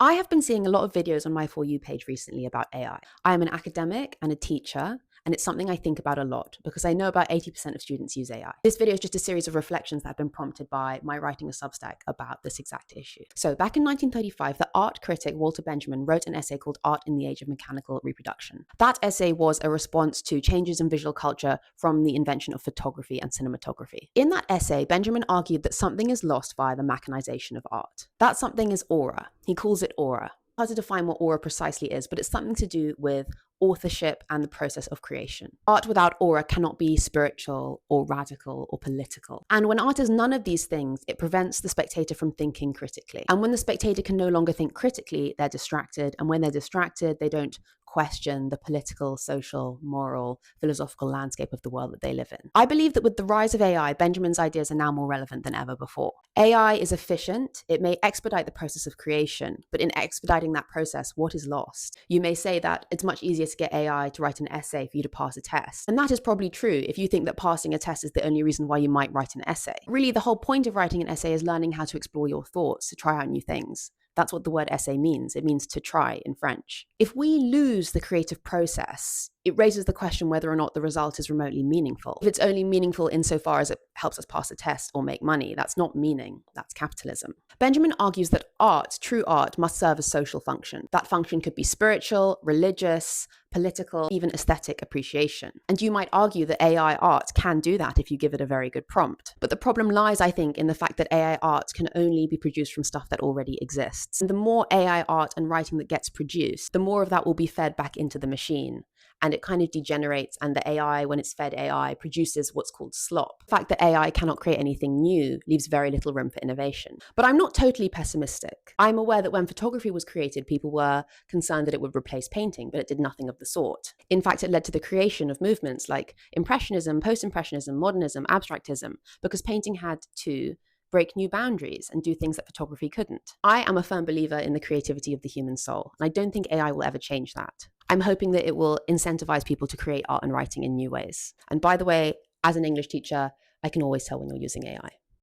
I have been seeing a lot of videos on my For You page recently about AI. I am an academic and a teacher, and it's something I think about a lot because I know about 80% of students use AI. This video is just a series of reflections that have been prompted by my writing a Substack about this exact issue. So back in 1935, the art critic Walter Benjamin wrote an essay called Art in the Age of Mechanical Reproduction. That essay was a response to changes in visual culture from the invention of photography and cinematography. In that essay, Benjamin argued that something is lost via the mechanization of art. That something is aura. He calls it aura. Hard to define what aura precisely is, but it's something to do with authorship and the process of creation. Art without aura cannot be spiritual or radical or political. And when art is none of these things, it prevents the spectator from thinking critically. And when the spectator can no longer think critically, they're distracted. And when they're distracted, they don't question the political, social, moral, philosophical landscape of the world that they live in. I believe that with the rise of AI, Benjamin's ideas are now more relevant than ever before. AI is efficient. It may expedite the process of creation, but in expediting that process, what is lost? You may say that it's much easier to get AI to write an essay for you to pass a test. And that is probably true if you think that passing a test is the only reason why you might write an essay. Really, the whole point of writing an essay is learning how to explore your thoughts, to try out new things. That's what the word essay means. It means to try in French. If we lose the creative process, it raises the question whether or not the result is remotely meaningful. If it's only meaningful insofar as it helps us pass a test or make money, that's not meaning, that's capitalism. Benjamin argues that art, true art, must serve a social function. That function could be spiritual, religious, political, even aesthetic appreciation. And you might argue that AI art can do that if you give it a very good prompt. But the problem lies, I think, in the fact that AI art can only be produced from stuff that already exists. And the more AI art and writing that gets produced, the more of that will be fed back into the machine. And it kind of degenerates, and the AI, when it's fed AI, produces what's called slop. The fact that AI cannot create anything new leaves very little room for innovation. But I'm not totally pessimistic. I'm aware that when photography was created, people were concerned that it would replace painting, but it did nothing of the sort. In fact, it led to the creation of movements like Impressionism, Post-Impressionism, Modernism, Abstractism, because painting had to break new boundaries and do things that photography couldn't. I am a firm believer in the creativity of the human soul, and I don't think AI will ever change that. I'm hoping that it will incentivize people to create art and writing in new ways. And by the way, as an English teacher, I can always tell when you're using AI.